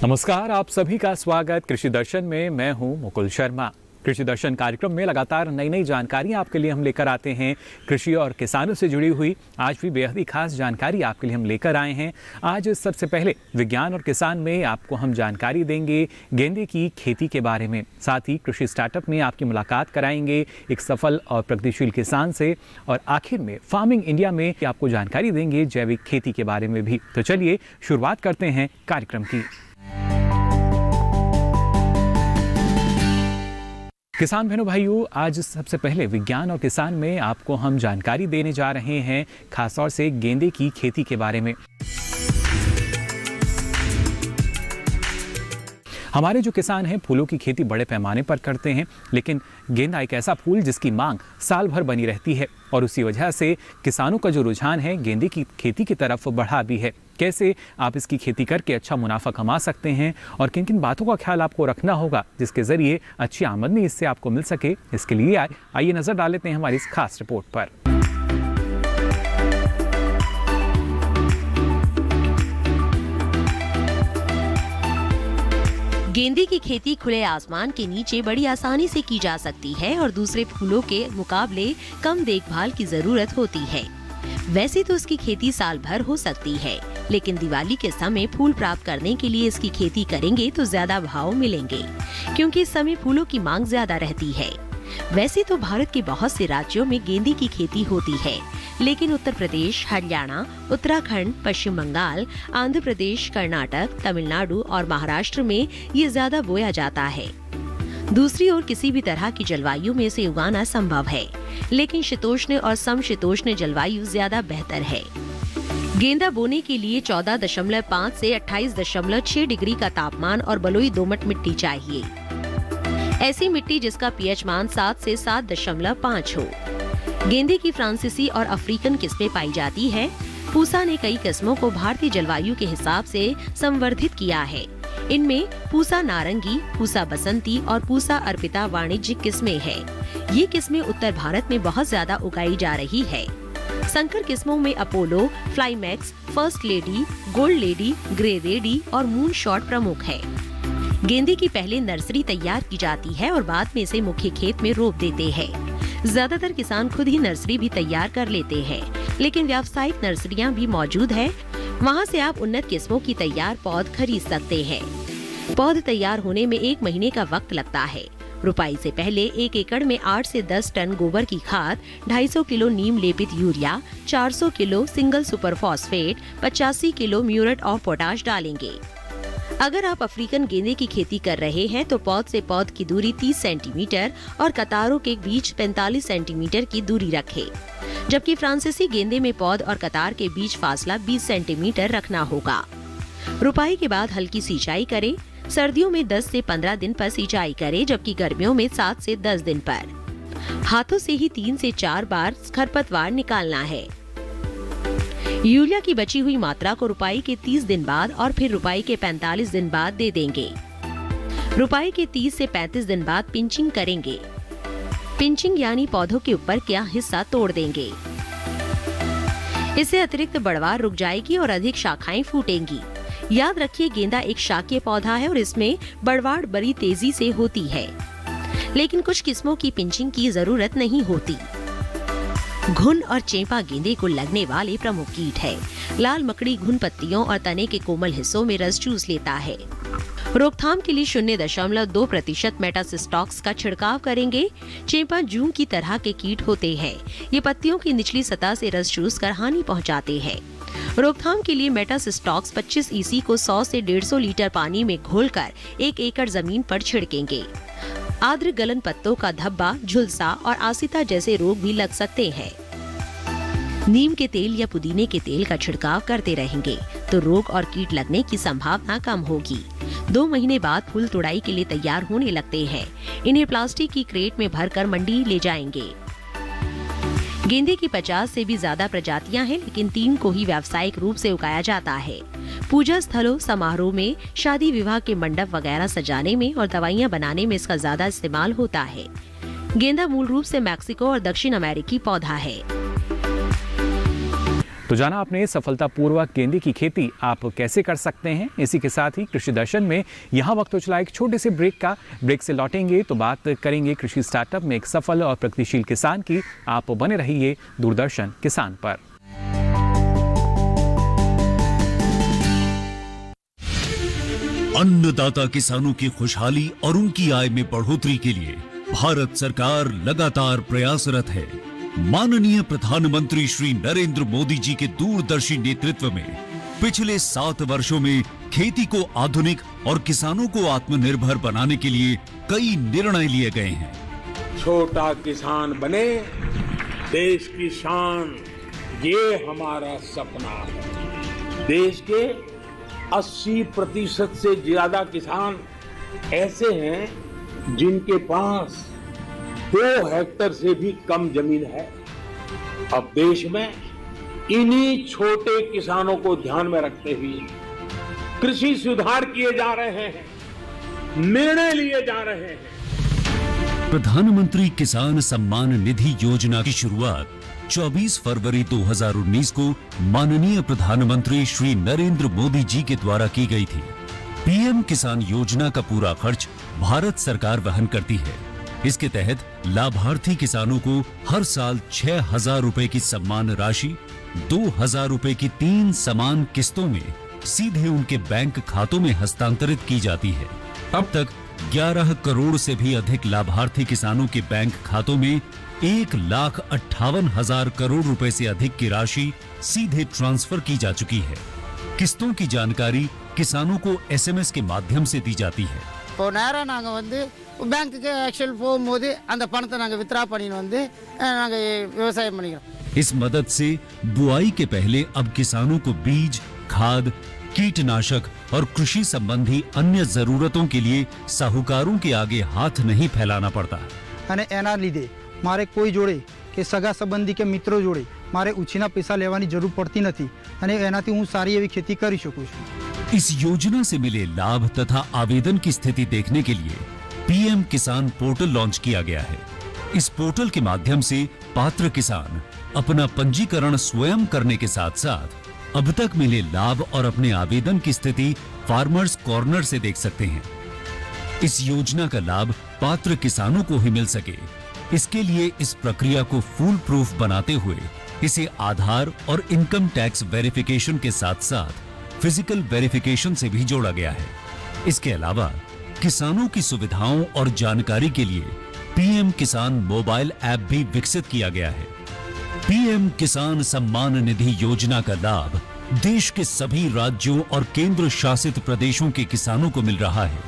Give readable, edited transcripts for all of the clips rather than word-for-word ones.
नमस्कार, आप सभी का स्वागत कृषि दर्शन में। मैं हूं मुकुल शर्मा। कृषि दर्शन कार्यक्रम में लगातार नई नई जानकारियां आपके लिए हम लेकर आते हैं। कृषि और किसानों से जुड़ी हुई आज भी बेहद ही खास जानकारी आपके लिए हम लेकर आए हैं। आज सबसे पहले विज्ञान और किसान में आपको हम जानकारी देंगे गेंदे की खेती के बारे में। साथ ही कृषि स्टार्टअप में आपकी मुलाकात कराएंगे एक सफल और प्रगतिशील किसान से। और आखिर में फार्मिंग इंडिया में आपको जानकारी देंगे जैविक खेती के बारे में भी। तो चलिए शुरुआत करते हैं कार्यक्रम की। किसान बहनों भाइयों, आज सबसे पहले विज्ञान और किसान में आपको हम जानकारी देने जा रहे हैं खासतौर से गेंदे की खेती के बारे में। हमारे जो किसान हैं फूलों की खेती बड़े पैमाने पर करते हैं, लेकिन गेंदा एक ऐसा फूल जिसकी मांग साल भर बनी रहती है और उसी वजह से किसानों का जो रुझान है गेंदे की खेती की तरफ बढ़ा भी है। कैसे आप इसकी खेती करके अच्छा मुनाफा कमा सकते हैं और किन किन बातों का ख्याल आपको रखना होगा जिसके जरिए अच्छी आमदनी इससे आपको मिल सके, इसके लिए आइए नजर डाल लेते हैं हमारी इस खास रिपोर्ट पर। गेंदे की खेती खुले आसमान के नीचे बड़ी आसानी से की जा सकती है और दूसरे फूलों के मुकाबले कम देखभाल की जरूरत होती है। वैसे तो इसकी खेती साल भर हो सकती है, लेकिन दिवाली के समय फूल प्राप्त करने के लिए इसकी खेती करेंगे तो ज्यादा भाव मिलेंगे, क्योंकि इस समय फूलों की मांग ज्यादा रहती है। वैसे तो भारत के बहुत से राज्यों में गेंदे की खेती होती है, लेकिन उत्तर प्रदेश, हरियाणा, उत्तराखंड, पश्चिम बंगाल, आंध्र प्रदेश, कर्नाटक, तमिलनाडु और महाराष्ट्र में ये ज्यादा बोया जाता है। दूसरी ओर किसी भी तरह की जलवायु में इसे उगाना संभव है, लेकिन शीतोष्ण और समशीतोष्ण जलवायु ज्यादा बेहतर है। गेंदा बोने के लिए 14.5 से 28.6 डिग्री का तापमान और बलुई दोमट मिट्टी चाहिए। ऐसी मिट्टी जिसका पीएच मान 7 से 7.5 हो। गेंदे की फ्रांसीसी और अफ्रीकन किस्में पाई जाती है। पूसा ने कई किस्मों को भारतीय जलवायु के हिसाब से संवर्धित किया है। इनमें पूसा नारंगी, पूसा बसंती और पूसा अर्पिता वाणिज्यिक किस्में हैं। ये किस्में उत्तर भारत में बहुत ज्यादा उगाई जा रही है। संकर किस्मों में Apollo, Flymax, first lady, gold lady, grey ready और मून शॉट प्रमुख है। गेंदे की पहले नर्सरी तैयार की जाती है और बाद में इसे मुख्य खेत में रोप देते हैं। ज्यादातर किसान खुद ही नर्सरी भी तैयार कर लेते हैं, लेकिन व्यावसायिक नर्सरियां भी मौजूद है। वहां से आप उन्नत किस्मों की तैयार पौध खरीद सकते हैं। पौध तैयार होने में 1 महीने का वक्त लगता है। रुपाई से पहले 1 एकड़ में 8 से 10 टन गोबर की खाद, 250 किलो नीम लेपित urea, 400 kilo single super phosphate, 85 kilo muriate of potash डालेंगे। अगर आप अफ्रीकन गेंदे की खेती कर रहे हैं तो पौध से पौध की दूरी 30 सेंटीमीटर और कतारों के बीच 45 सेंटीमीटर की दूरी रखें, जबकि फ्रांसीसी गेंदे में पौध और कतार के बीच फासला 20 सेंटीमीटर रखना होगा। रुपाई के बाद हल्की सिंचाई करें। सर्दियों में 10 से 15 दिन पर सिंचाई करें, जबकि गर्मियों में 7 से 10 दिन पर। हाथों से ही 3 से 4 बार खरपतवार निकालना है। यूरिया की बची हुई मात्रा को रुपाई के 30 दिन बाद और फिर रुपाई के 45 दिन बाद दे देंगे। रुपाई के 30 से 35 दिन बाद पिंचिंग करेंगे। पिंचिंग यानी पौधों के ऊपर का हिस्सा तोड़ देंगे। इससे अतिरिक्त बढ़वार रुक जाएगी और अधिक शाखाएं फूटेंगी। याद रखिए, गेंदा एक शाकीय पौधा है और इसमें बढ़वाड़ बड़ी तेजी से होती है, लेकिन कुछ किस्मों की पिंचिंग की जरूरत नहीं होती। घुन और चेपा गेंदे को लगने वाले प्रमुख कीट है। लाल मकड़ी घुन पत्तियों और तने के कोमल हिस्सों में रस चूस लेता है। रोकथाम के लिए 0.2% मेटासिस्टॉक्स का छिड़काव करेंगे। चेपा जूं की तरह के कीट होते हैं। ये पत्तियों की निचली सतह से रस चूस कर हानि पहुंचाते हैं। रोकथाम के लिए मेटासिस्टॉक्स 25 EC को 100 से 150 लीटर पानी में घोलकर 1 एकड़ जमीन पर छिड़केंगे। आर्द्र गलन पत्तों का धब्बा, झुलसा और आसिता जैसे रोग भी लग सकते हैं। नीम के तेल या पुदीने के तेल का छिड़काव करते रहेंगे तो रोग और कीट लगने की संभावना कम होगी। 2 महीने बाद फूल तुड़ाई के लिए तैयार होने लगते हैं। इन्हें प्लास्टिक की क्रेट में भरकर मंडी ले जाएंगे। गेंदे की 50 से भी ज्यादा प्रजातियां हैं, लेकिन 3 को ही व्यावसायिक रूप से उगाया जाता है। पूजा स्थलों, समारोह में, शादी विवाह के मंडप वगैरह सजाने में और दवाइयां बनाने में इसका ज्यादा इस्तेमाल होता है। गेंदा मूल रूप से मैक्सिको और दक्षिण अमेरिकी पौधा है। तो जाना आपने सफलतापूर्वक गेंदे की खेती आप कैसे कर सकते हैं। इसी के साथ ही कृषि दर्शन में यहाँ वक्त हो चला एक छोटे से ब्रेक का। ब्रेक से लौटेंगे तो बात करेंगे कृषि स्टार्टअप में एक सफल और प्रगतिशील किसान की। आप बने रहिए दूरदर्शन किसान पर। अन्नदाता किसानों की खुशहाली और उनकी आय में बढ़ोतरी के लिए भारत सरकार लगातार प्रयासरत है। माननीय प्रधानमंत्री श्री नरेंद्र मोदी जी के दूरदर्शी नेतृत्व में पिछले 7 वर्षों में खेती को आधुनिक और किसानों को आत्मनिर्भर बनाने के लिए कई निर्णय लिए गए हैं। छोटा किसान बने देश की शान, ये हमारा सपना है। देश के 80% से ज्यादा किसान ऐसे हैं जिनके पास 2 हेक्टेयर से भी कम जमीन है। अब देश में इन्हीं छोटे किसानों को ध्यान में रखते हुए कृषि सुधार किए जा रहे हैं, निर्णय लिए जा रहे हैं। प्रधानमंत्री किसान सम्मान निधि योजना की शुरुआत 24 फरवरी 2019 को माननीय प्रधानमंत्री श्री नरेंद्र मोदी जी के द्वारा की गई थी। पीएम किसान योजना का पूरा खर्च भारत सरकार वहन करती है। इसके तहत लाभार्थी किसानों को हर साल 6,000 रुपए की सम्मान राशि 2,000 रुपए की 3 समान किस्तों में सीधे उनके बैंक खातों में हस्तांतरित की जाती है। अब तक 11 करोड़ से भी अधिक लाभार्थी किसानों के बैंक खातों में 1,58,000 करोड़ रुपए से अधिक की राशि सीधे ट्रांसफर की जा चुकी है। किस्तों की जानकारी किसानों को एसएमएस के माध्यम से दी जाती है। இப்போ நேரா நாங்க வந்து பேங்க்குக்கு ஆக்சுவல் போகும்போது அந்த பணத்தை நாங்க வித்ரா பண்ணிட்டு வந்து நாங்க விவசாயம் பண்ணிக்கிறோம்। इस मदद से बुआई के पहले अब किसानों को बीज, खाद, कीटनाशक और कृषि संबंधी अन्य जरूरतों के लिए साहूकारों के आगे हाथ नहीं फैलाना पड़ता। અને એના લીધે મારે કોઈ જોડે કે સગા સંબંધી કે મિત્રો જોડે મારે ઉછીના પૈસા લેવાની જરૂર પડતી નથી અને એનાથી હું સારી એવી खेती કરી શકું છું। इस योजना से मिले लाभ तथा आवेदन की स्थिति देखने के लिए पीएम किसान पोर्टल लॉन्च किया गया है। इस पोर्टल के माध्यम से पात्र किसान अपना पंजीकरण स्वयं करने के साथ साथ अब तक मिले लाभ और अपने आवेदन की स्थिति फार्मर्स कॉर्नर से देख सकते हैं। इस योजना का लाभ पात्र किसानों को ही मिल सके, इसके लिए इस प्रक्रिया को फूल प्रूफ बनाते हुए इसे आधार और इनकम टैक्स वेरिफिकेशन के साथ साथ फिजिकल वेरिफिकेशन से भी जोड़ा गया है। इसके अलावा किसानों की सुविधाओं और जानकारी के लिए पीएम किसान मोबाइल ऐप भी विकसित किया गया है। पीएम किसान सम्मान निधि योजना का लाभ देश के सभी राज्यों और केंद्र शासित प्रदेशों के किसानों को मिल रहा है।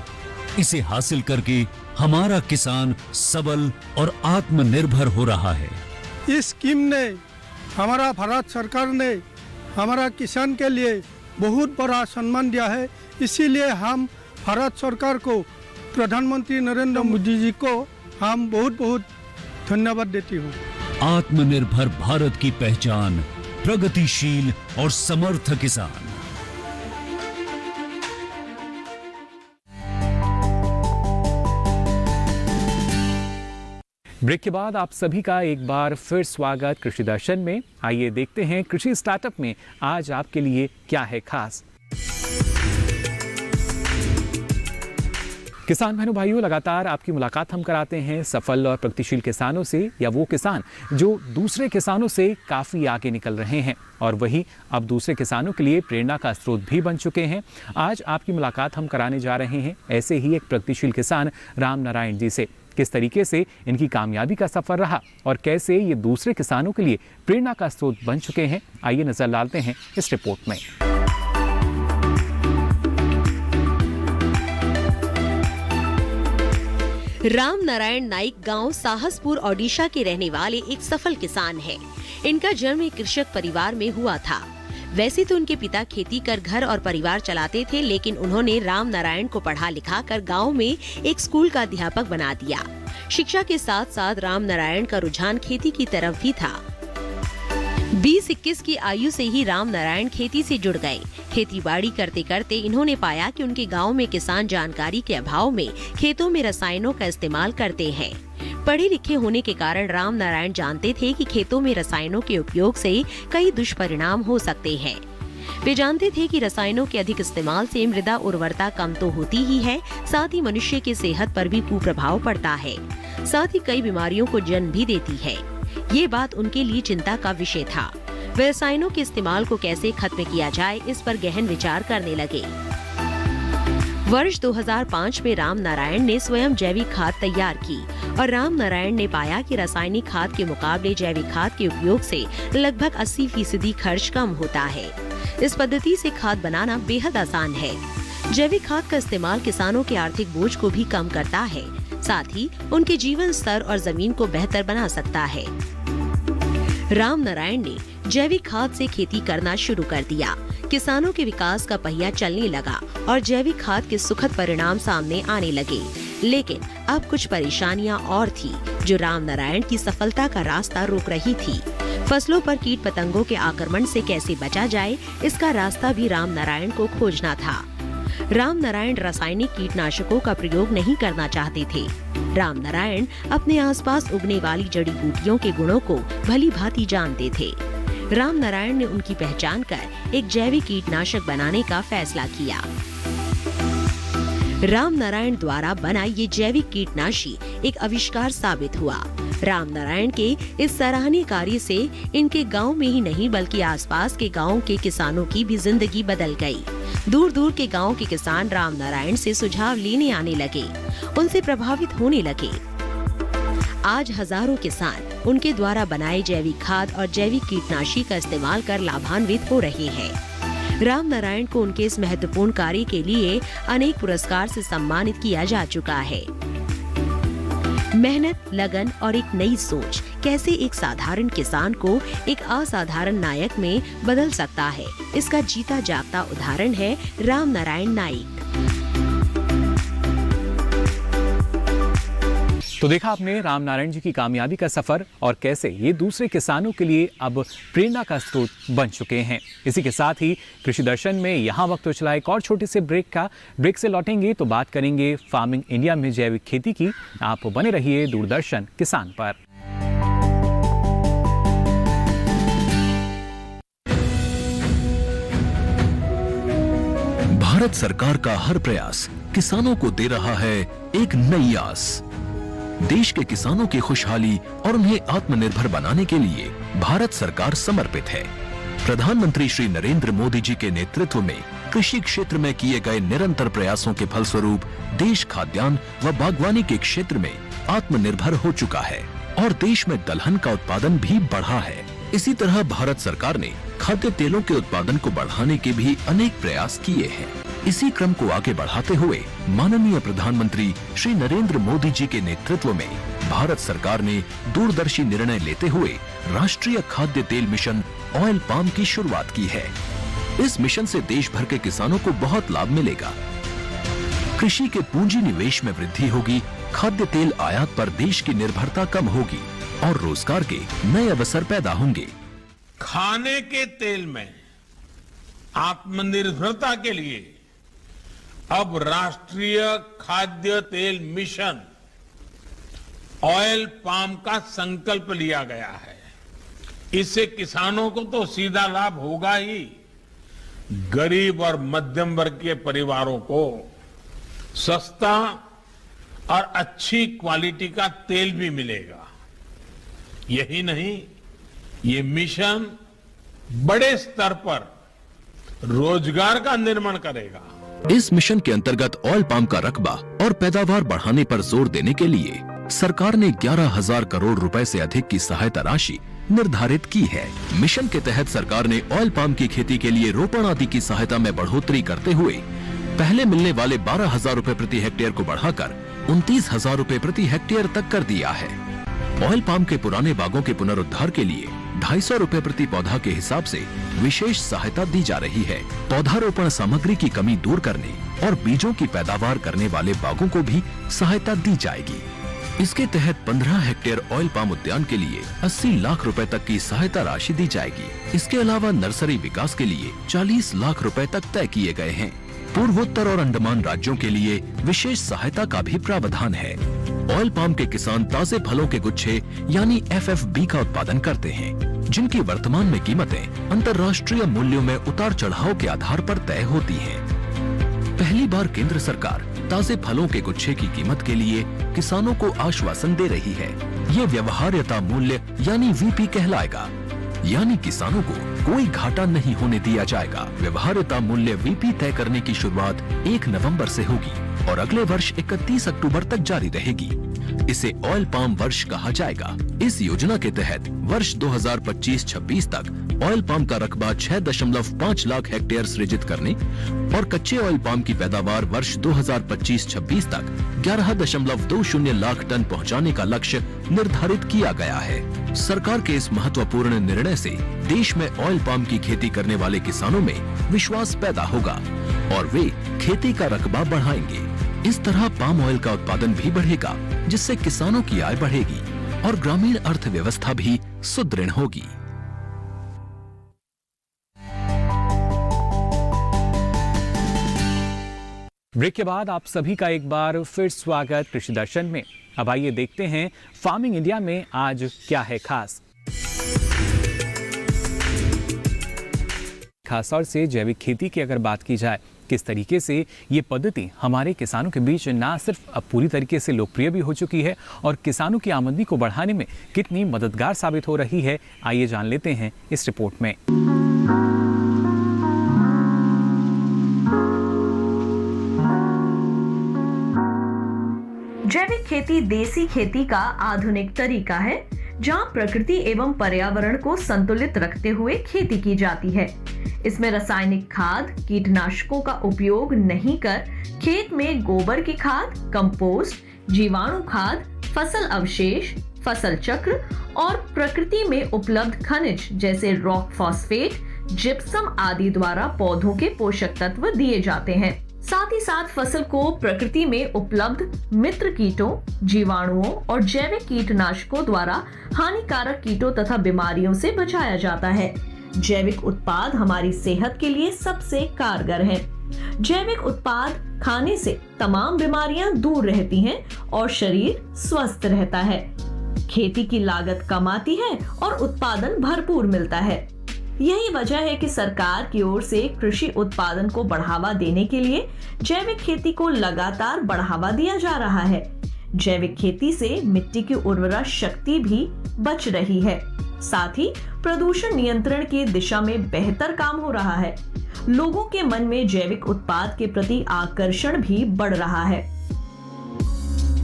इसे हासिल करके हमारा किसान सबल और आत्मनिर्भर हो रहा है। इस स्कीम ने हमारा भारत सरकार ने हमारा किसान के लिए बहुत बड़ा सम्मान दिया है। इसीलिए हम भारत सरकार को, प्रधानमंत्री नरेंद्र मोदी जी को हम बहुत बहुत धन्यवाद देती हूँ। आत्मनिर्भर भारत की पहचान प्रगतिशील और समर्थ किसान। ब्रेक के बाद आप सभी का एक बार फिर स्वागत कृषि दर्शन में। आइए देखते हैं कृषि स्टार्टअप में आज आपके लिए क्या है खास। किसान बहनों भाइयों, लगातार आपकी मुलाकात हम कराते हैं सफल और प्रगतिशील किसानों से, या वो किसान जो दूसरे किसानों से काफ़ी आगे निकल रहे हैं और वही अब दूसरे किसानों के लिए प्रेरणा का स्रोत भी बन चुके हैं। आज आपकी मुलाकात हम कराने जा रहे हैं ऐसे ही एक प्रगतिशील किसान राम नारायण जी से। किस तरीके से इनकी कामयाबी का सफ़र रहा और कैसे ये दूसरे किसानों के लिए प्रेरणा का स्रोत बन चुके हैं, आइए नजर डालते हैं इस रिपोर्ट में। राम नारायण नाइक गांव साहसपुर ओडिशा के रहने वाले एक सफल किसान हैं। इनका जन्म एक कृषक परिवार में हुआ था। वैसे तो उनके पिता खेती कर घर और परिवार चलाते थे, लेकिन उन्होंने राम नारायण को पढ़ा लिखा कर गांव में एक स्कूल का अध्यापक बना दिया। शिक्षा के साथ साथ राम नारायण का रुझान खेती की तरफ भी था। 20-21 की आयु से ही राम नारायण खेती से जुड़ गए। खेती बाड़ी करते करते इन्होंने पाया कि उनके गांव में किसान जानकारी के अभाव में खेतों में रसायनों का इस्तेमाल करते हैं। पढ़े लिखे होने के कारण राम नारायण जानते थे कि खेतों में रसायनों के उपयोग से कई दुष्परिणाम हो सकते हैं। वे जानते थे कि रसायनों के अधिक इस्तेमाल से मृदा उर्वरता कम तो होती ही है, साथ ही मनुष्य की सेहत पर भी कुप्रभाव पड़ता है, साथ ही कई बीमारियों को जन्म भी देती है। ये बात उनके लिए चिंता का विषय था। वे रसायनों के इस्तेमाल को कैसे खत्म किया जाए, इस पर गहन विचार करने लगे। वर्ष 2005 में राम नारायण ने स्वयं जैविक खाद तैयार की और राम नारायण ने पाया कि रासायनिक खाद के मुकाबले जैविक खाद के उपयोग से लगभग 80% खर्च कम होता है। इस पद्धति से खाद बनाना बेहद आसान है। जैविक खाद का इस्तेमाल किसानों के आर्थिक बोझ को भी कम करता है, साथ ही उनके जीवन स्तर और जमीन को बेहतर बना सकता है। राम नारायण ने जैविक खाद से खेती करना शुरू कर दिया। किसानों के विकास का पहिया चलने लगा और जैविक खाद के सुखद परिणाम सामने आने लगे। लेकिन अब कुछ परेशानियां और थी जो राम नारायण की सफलता का रास्ता रोक रही थी। फसलों पर कीट पतंगों के आक्रमण से कैसे बचा जाए, इसका रास्ता भी राम नारायण को खोजना था। राम नारायण रासायनिक कीटनाशकों का प्रयोग नहीं करना चाहते थे। राम नारायण अपने आसपास उगने वाली जड़ी बूटियों के गुणों को भली भांति जानते थे। राम नारायण ने उनकी पहचान कर एक जैविक कीटनाशक बनाने का फैसला किया। राम नारायण द्वारा बना ये जैविक कीटनाशी एक आविष्कार साबित हुआ। राम नारायण के इस सराहनीय कार्य से इनके गांव में ही नहीं बल्कि आसपास के गांवों के किसानों की भी जिंदगी बदल गई। दूर दूर के गांव के किसान राम नारायण से सुझाव लेने आने लगे, उनसे प्रभावित होने लगे। आज हजारों किसान उनके द्वारा बनाए जैविक खाद और जैविक कीटनाशी का इस्तेमाल कर लाभान्वित हो रहे हैं। राम नारायण को उनके इस महत्वपूर्ण कार्य के लिए अनेक पुरस्कार से सम्मानित किया जा चुका है। मेहनत, लगन और एक नई सोच कैसे एक साधारण किसान को एक असाधारण नायक में बदल सकता है, इसका जीता जागता उदाहरण है राम नारायण नाइक। तो देखा आपने राम नारायण जी की कामयाबी का सफर और कैसे ये दूसरे किसानों के लिए अब प्रेरणा का स्रोत बन चुके हैं। इसी के साथ ही कृषि दर्शन में यहाँ वक्त हो चला एक और छोटे से ब्रेक से लौटेंगे तो बात करेंगे फार्मिंग इंडिया में जैविक खेती की। आप बने रहिए दूरदर्शन किसान पर। भारत सरकार का हर प्रयास किसानों को दे रहा है एक नई आस। देश के किसानों की खुशहाली और उन्हें आत्मनिर्भर बनाने के लिए भारत सरकार समर्पित है। प्रधानमंत्री श्री नरेंद्र मोदी जी के नेतृत्व में कृषि क्षेत्र में किए गए निरंतर प्रयासों के फलस्वरूप देश खाद्यान्न व बागवानी के क्षेत्र में आत्मनिर्भर हो चुका है और देश में दलहन का उत्पादन भी बढ़ा है। इसी तरह भारत सरकार ने खाद्य तेलों के उत्पादन को बढ़ाने के भी अनेक प्रयास किए हैं। इसी क्रम को आगे बढ़ाते हुए माननीय प्रधानमंत्री श्री नरेंद्र मोदी जी के नेतृत्व में भारत सरकार ने दूरदर्शी निर्णय लेते हुए राष्ट्रीय खाद्य तेल मिशन ऑयल पाम की शुरुआत की है। इस मिशन से देश भर के किसानों को बहुत लाभ मिलेगा। कृषि के पूंजी निवेश में वृद्धि होगी, खाद्य तेल आयात पर देश की निर्भरता कम होगी और रोजगार के नए अवसर पैदा होंगे। खाने के तेल में आत्मनिर्भरता के लिए अब राष्ट्रीय खाद्य तेल मिशन ऑयल पाम का संकल्प लिया गया है। इससे किसानों को तो सीधा लाभ होगा ही, गरीब और मध्यम वर्ग के परिवारों को सस्ता और अच्छी क्वालिटी का तेल भी मिलेगा। यही नहीं, ये मिशन बड़े स्तर पर रोजगार का निर्माण करेगा। इस मिशन के अंतर्गत ऑयल पाम का रकबा और पैदावार बढ़ाने पर जोर देने के लिए सरकार ने 11,000 करोड़ रुपए से अधिक की सहायता राशि निर्धारित की है। मिशन के तहत सरकार ने ऑयल पाम की खेती के लिए रोपण आदि की सहायता में बढ़ोतरी करते हुए पहले मिलने वाले 12,000 रुपए प्रति हेक्टेयर को बढ़ाकर 29,000 रुपए प्रति हेक्टेयर तक कर दिया है। ऑयल पाम के पुराने बागों के पुनरुद्धार के लिए 250 रुपए प्रति पौधा के हिसाब से विशेष सहायता दी जा रही है। पौधारोपण सामग्री की कमी दूर करने और बीजों की पैदावार करने वाले बागों को भी सहायता दी जाएगी। इसके तहत 15 हेक्टेयर ऑयल पाम उद्यान के लिए 80 लाख रुपए तक की सहायता राशि दी जाएगी। इसके अलावा नर्सरी विकास के लिए 40 लाख रुपए तक तय किए गए हैं। पूर्वोत्तर और अंडमान राज्यों के लिए विशेष सहायता का भी प्रावधान है। ऑयल पाम के किसान ताजे फलों के गुच्छे यानी FFB का उत्पादन करते हैं, जिनकी वर्तमान में कीमतें अंतर्राष्ट्रीय मूल्यों में उतार चढ़ाव के आधार पर तय होती हैं। पहली बार केंद्र सरकार ताजे फलों के गुच्छे की कीमत के लिए किसानों को आश्वासन दे रही है। ये व्यवहार्यता मूल्य यानी VP कहलाएगा, यानी किसानों को कोई घाटा नहीं होने दिया जाएगा। व्यवहार्यता मूल्य VP तय करने की शुरुआत 1 नवंबर से होगी और अगले वर्ष 31 अक्टूबर तक जारी रहेगी। इसे ऑयल पाम वर्ष कहा जाएगा। इस योजना के तहत वर्ष 2025-26 तक ऑयल पाम का रकबा 6.5 लाख हेक्टेयर सृजित करने और कच्चे ऑयल पाम की पैदावार वर्ष 2025-26 तक 11.20 लाख टन पहुंचाने का लक्ष्य निर्धारित किया गया है। सरकार के इस महत्वपूर्ण निर्णय से देश में ऑयल पाम की खेती करने वाले किसानों में विश्वास पैदा होगा और वे खेती का रकबा बढ़ाएंगे। इस तरह पाम ऑयल का उत्पादन भी बढ़ेगा, जिससे किसानों की आय बढ़ेगी और ग्रामीण अर्थव्यवस्था भी सुदृढ़ होगी। ब्रेक के बाद आप सभी का एक बार फिर स्वागत कृषि दर्शन में। अब आइए देखते हैं फार्मिंग इंडिया में आज क्या है खास। खासतौर से जैविक खेती की अगर बात की जाए, किस तरीके से ये पद्धति हमारे किसानों के बीच ना सिर्फ अब पूरी तरीके से लोकप्रिय भी हो चुकी है और किसानों की आमदनी को बढ़ाने में कितनी मददगार साबित हो रही है, आइए जान लेते हैं इस रिपोर्ट में। जैविक खेती देसी खेती का आधुनिक तरीका है, जहां प्रकृति एवं पर्यावरण को संतुलित रखते हुए खेती की जाती है। इसमें रासायनिक खाद, कीटनाशकों का उपयोग नहीं कर खेत में गोबर की खाद, कंपोस्ट, जीवाणु खाद, फसल अवशेष, फसल चक्र और प्रकृति में उपलब्ध खनिज जैसे रॉक फॉस्फेट, जिप्सम आदि द्वारा पौधों के पोषक तत्व दिए जाते हैं। साथ ही साथ फसल को प्रकृति में उपलब्ध मित्र कीटों, जीवाणुओं और जैविक कीटनाशकों द्वारा हानिकारक कीटों तथा बीमारियों से बचाया जाता है। जैविक उत्पाद हमारी सेहत के लिए सबसे कारगर हैं। जैविक उत्पाद खाने से तमाम बीमारियां दूर रहती हैं और शरीर स्वस्थ रहता है। खेती की लागत कम आती है और उत्पादन भरपूर मिलता है। यही वजह है कि सरकार की ओर से कृषि उत्पादन को बढ़ावा देने के लिए जैविक खेती को लगातार बढ़ावा दिया जा रहा है। जैविक खेती से मिट्टी की उर्वरा शक्ति भी बच रही है, साथ ही प्रदूषण नियंत्रण की दिशा में बेहतर काम हो रहा है। लोगों के मन में जैविक उत्पाद के प्रति आकर्षण भी बढ़ रहा है।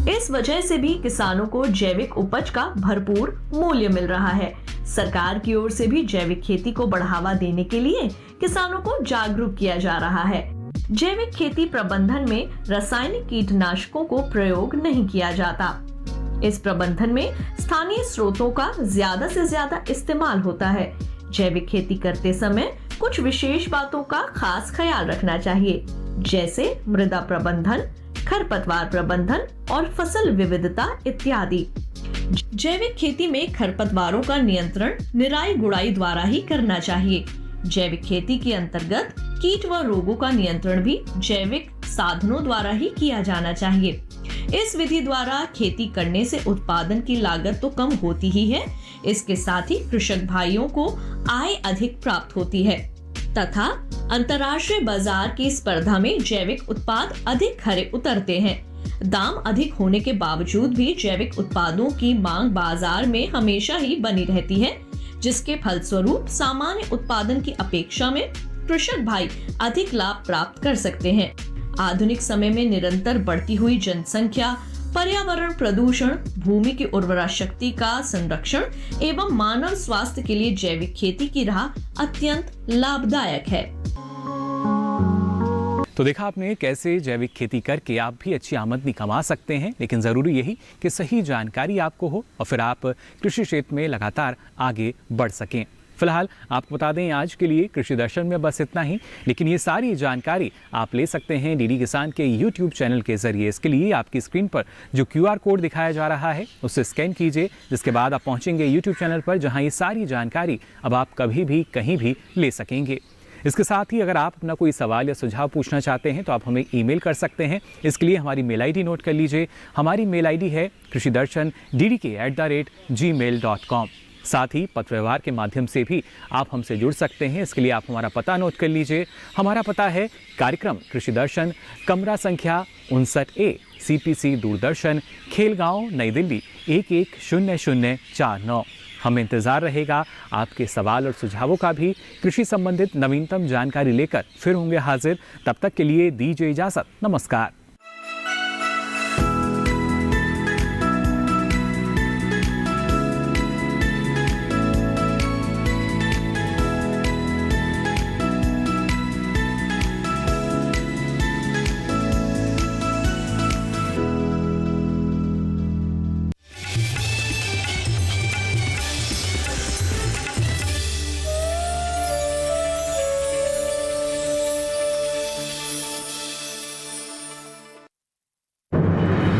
इस वजह से भी किसानों को जैविक उपज का भरपूर मूल्य मिल रहा है। सरकार की ओर से भी जैविक खेती को बढ़ावा देने के लिए किसानों को जागरूक किया जा रहा है। जैविक खेती प्रबंधन में रासायनिक कीटनाशकों को प्रयोग नहीं किया जाता। इस प्रबंधन में स्थानीय स्रोतों का ज्यादा से ज्यादा इस्तेमाल होता है। जैविक खेती करते समय कुछ विशेष बातों का खास ख्याल रखना चाहिए, जैसे मृदा प्रबंधन, खरपतवार प्रबंधन और फसल विविधता इत्यादि। जैविक खेती में खरपतवारों का नियंत्रण निराई गुड़ाई द्वारा ही करना चाहिए। जैविक खेती के अंतर्गत कीट व रोगों का नियंत्रण भी जैविक साधनों द्वारा ही किया जाना चाहिए। इस विधि द्वारा खेती करने से उत्पादन की लागत तो कम होती ही है, इसके साथ ही कृषक भाइयों को आय अधिक प्राप्त होती है तथा अंतर्राष्ट्रीय बाजार की स्पर्धा में जैविक उत्पाद अधिक खरे उतरते हैं। दाम अधिक होने के बावजूद भी जैविक उत्पादों की मांग बाजार में हमेशा ही बनी रहती है, जिसके फलस्वरूप सामान्य उत्पादन की अपेक्षा में कृषक भाई अधिक लाभ प्राप्त कर सकते हैं। आधुनिक समय में निरंतर बढ़ती हुई जनसंख्या, पर्यावरण प्रदूषण, भूमि की उर्वरा शक्ति का संरक्षण एवं मानव स्वास्थ्य के लिए जैविक खेती की राह अत्यंत लाभदायक है। तो देखा आपने कैसे जैविक खेती करके आप भी अच्छी आमदनी कमा सकते हैं, लेकिन ज़रूरी यही कि सही जानकारी आपको हो और फिर आप कृषि क्षेत्र में लगातार आगे बढ़ सकें। फिलहाल आपको बता दें आज के लिए कृषि दर्शन में बस इतना ही, लेकिन ये सारी जानकारी आप ले सकते हैं डीडी किसान के यूट्यूब चैनल के जरिए। इसके लिए आपकी स्क्रीन पर जो QR कोड दिखाया जा रहा है उसे स्कैन कीजिए, जिसके बाद आप पहुंचेंगे यूट्यूब चैनल पर, जहां ये सारी जानकारी अब आप कभी भी कहीं भी ले सकेंगे। इसके साथ ही अगर आप अपना कोई सवाल या सुझाव पूछना चाहते हैं तो आप हमें ईमेल कर सकते हैं। इसके लिए हमारी मेल आईडी नोट कर लीजिए। हमारी मेल आईडी है krishidarshan@gmail.com। साथ ही पत्र व्यवहार के माध्यम से भी आप हमसे जुड़ सकते हैं। इसके लिए आप हमारा पता नोट कर लीजिए। हमारा पता है कार्यक्रम कृषि दर्शन, कमरा संख्या 59A, CPC दूरदर्शन, खेलगांव, नई दिल्ली 110049। हमें इंतज़ार रहेगा आपके सवाल और सुझावों का भी। कृषि संबंधित नवीनतम जानकारी लेकर फिर होंगे हाजिर। तब तक के लिए दीजिए इजाज़त। नमस्कार।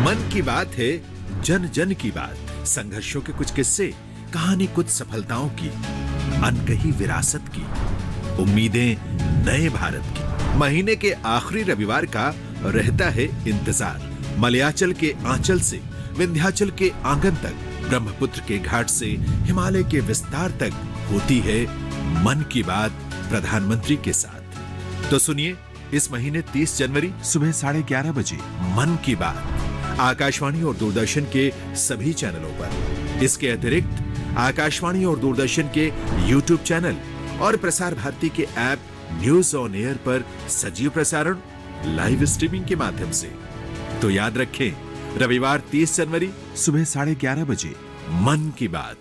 मन की बात है, जन जन की बात। संघर्षों के कुछ किस्से, कहानी कुछ सफलताओं की, अनकही विरासत की, उम्मीदें नए भारत की। महीने के आखिरी रविवार का रहता है इंतजार। मलयाचल के आंचल से विंध्याचल के आंगन तक, ब्रह्मपुत्र के घाट से हिमालय के विस्तार तक होती है मन की बात प्रधानमंत्री के साथ। तो सुनिए इस महीने 30 जनवरी सुबह 11:30 बजे मन की बात आकाशवाणी और दूरदर्शन के सभी चैनलों पर। इसके अतिरिक्त आकाशवाणी और दूरदर्शन के YouTube चैनल और प्रसार भारती के ऐप न्यूज ऑन एयर पर सजीव प्रसारण लाइव स्ट्रीमिंग के माध्यम से। तो याद रखें, रविवार 30 जनवरी सुबह 11:30 बजे मन की बात।